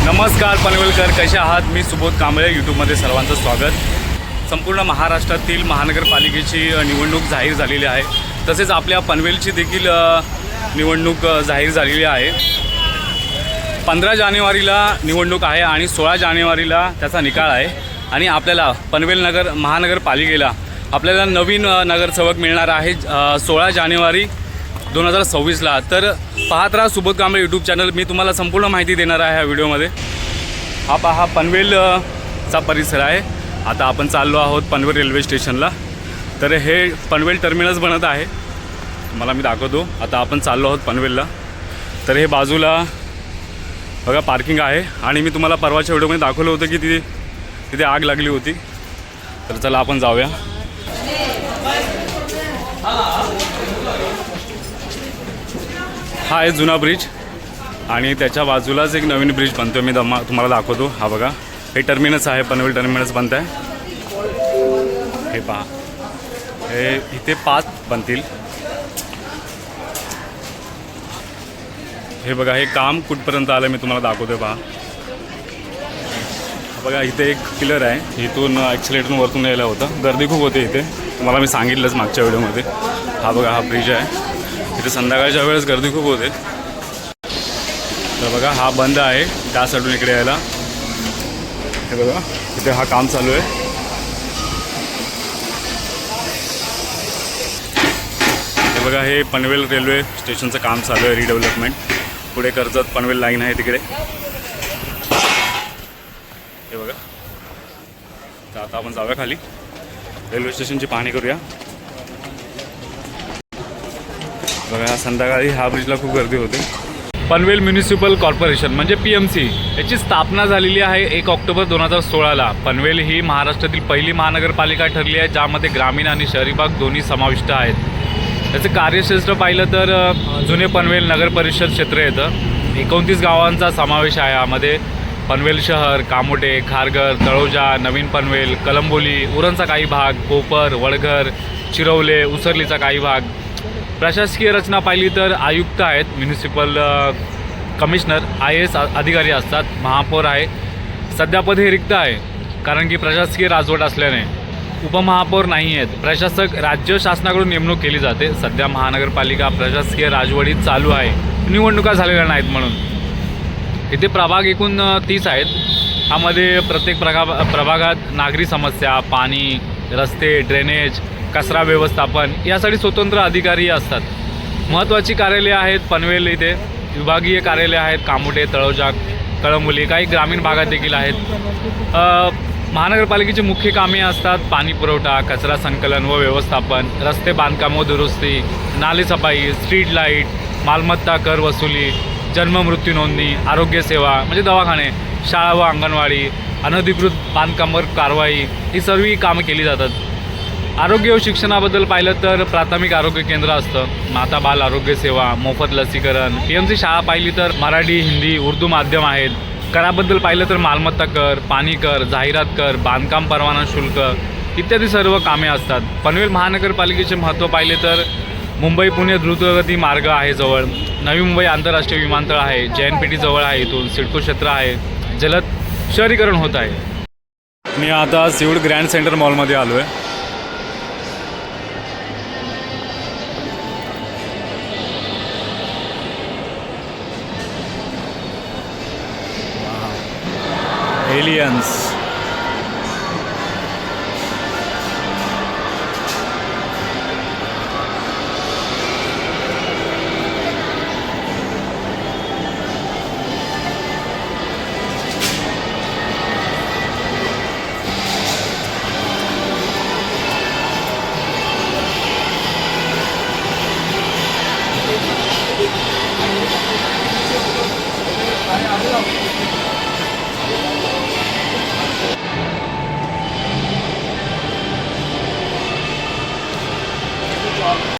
नमस्कार पनवेलकर, कसे आहात? मी सुबोध कांबळे. यूट्यूबमध्ये सर्वांचं स्वागत. संपूर्ण महाराष्ट्रातील महानगरपालिकेची निवडणूक जाहीर झालेली आहे. तसेच आपल्या पनवेलची देखील निवडणूक जाहीर झालेली आहे. 15 जानेवारीला निवडणूक आहे आणि 16 जानेवारीला त्याचा निकाल आहे. आणि आपल्याला पनवेल महानगरपालिकेला आपल्याला नवीन नगरसेवक मिळणार आहे 16 जानेवारी 2026ला. तर पाहत राहा सुबोध कांबळे यूट्यूब चॅनल. मी तुम्हाला संपूर्ण माहिती देणार आहे ह्या व्हिडिओमध्ये. हा पहा पनवेलचा परिसर आहे. आता आपण चाललो आहोत पनवेल रेल्वे स्टेशनला. तर हे पनवेल टर्मिनस बनत आहे, तुम्हाला मी दाखवतो. आता आपण चाललो आहोत पनवेलला. तर हे बाजूला बघा पार्किंग आहे. आणि मी तुम्हाला परवाच्या व्हिडिओमध्ये दाखवलं होतं की तिथे आग लागली होती. तर चला आपण जाऊया. हा आहे जुना ब्रिज आणि त्याच्या बाजूलाच एक नवीन ब्रिज बनतो. मी तुम्हाला दाखवतो. हा बघा, हे टर्मिनस आहे, पनवेल टर्मिनस बनत आहे. हे पहा, हे इथे 5 बनतील. हे बघा, हे काम कुठपर्यंत आलं मी तुम्हाला दाखवतो. पहा बघा, इथे एक पिलर आहे. इथून ॲक्सिलेटरून वरतून यायला होतं. गर्दी खूप होते इथे, तुम्हाला मी सांगितलंच मागच्या व्हिडिओमध्ये. हा बघा, हा ब्रिज आहे. इथे संध्याकाळच्या वेळेस गर्दी खूप होते. तर बघा, हा बंद आहे त्या साईडून इकडे यायला. हे बघा, इथे हा काम चालू आहे. हे बघा, हे पनवेल रेल्वे स्टेशनचं काम चालू आहे, रिडेव्हलपमेंट. पुढे कर्जत पनवेल लाईन आहे तिकडे. हे बघा, तर आता आपण जाऊया खाली, रेल्वे स्टेशनची पाहणी करूया. बघा, संध्याकाळी ह्या ब्रिजला खूप गर्दी होते. पनवेल म्युनिसिपल कॉर्पोरेशन म्हणजे PMC याची स्थापना झालेली आहे 1 ऑक्टोबर 2016ला. पनवेल ही महाराष्ट्रातील पहिली महानगरपालिका ठरली आहे ज्यामध्ये ग्रामीण आणि शहरी भाग दोन्ही समाविष्ट आहेत. त्याचं कार्यक्षेत्र पाहिलं तर जुने पनवेल नगर परिषद क्षेत्र येतं. 29 गावांचा समावेश आहे यामध्ये. पनवेल शहर, कामोटे, खारघर, तळोजा, नवीन पनवेल, कलंबोली, उरणचा काही भाग, कोपर, वडघर, चिरवले, उसरलीचा काही भाग. प्रशासकीय रचना पाहिली तर आयुक्त आहेत, म्युनिसिपल कमिशनर, IAS अधिकारी असतात, महापौर आहे. सध्या पद हे रिक्त आहे कारण की प्रशासकीय राजवट असल्याने. उपमहापौर नाही आहेत. प्रशासक राज्य शासनाकडून नेमणूक केली जाते. सध्या महानगरपालिका प्रशासकीय राजवटीत चालू आहे, निवडणुका झालेल्या नाहीत म्हणून. इथे प्रभाग एकूण 30 आहेत. ह्यामध्ये प्रत्येक प्रभागात नागरी समस्या, पाणी, रस्ते, ड्रेनेज, कचरा व्यवस्थापन यासाठी स्वतंत्र अधिकारी असतात. महत्त्वाची कार्यालये आहेत पनवेल इथे. विभागीय कार्यालये आहेत कामोटे, तळोजा, कळंबोली, काही ग्रामीण भागात देखील आहेत. महानगरपालिकेची मुख्य कामे असतात पाणी पुरवठा, कचरा संकलन व व्यवस्थापन, रस्ते बांधकाम व दुरुस्ती, नाले सफाई, स्ट्रीट लाईट, मालमत्ता कर वसुली, जन्म मृत्यू नोंदणी, आरोग्य सेवा म्हणजे दवाखाने, शाळा व अंगणवाडी, अनधिकृत बांधकामावर कारवाई, ही सर्व कामं केली जातात. आरोग्य व शिक्षणाबद्दल पाहिलं तर प्राथमिक आरोग्य केंद्र असतं, माता बाल आरोग्य सेवा, मोफत लसीकरण. PMC शाळा पाहिली तर मराठी, हिंदी, उर्दू माध्यम आहेत. कराबद्दल पाहिलं तर मालमत्ता कर, पाणी कर, जाहिरात कर, बांधकाम परवाना शुल्क इत्यादी सर्व कामे असतात. पनवेल महानगरपालिकेचे महत्त्व पाहिले तर मुंबई पुणे द्रुतगती मार्ग आहे जवळ, नवी मुंबई आंतरराष्ट्रीय विमानतळ आहे, JNPT जवळ आहे, इथून सिडको क्षेत्र आहे, जलद शहरीकरण होत आहे. मी आता सिविल ग्रँड सेंटर मॉलमध्ये आलो आहे. एलियन्स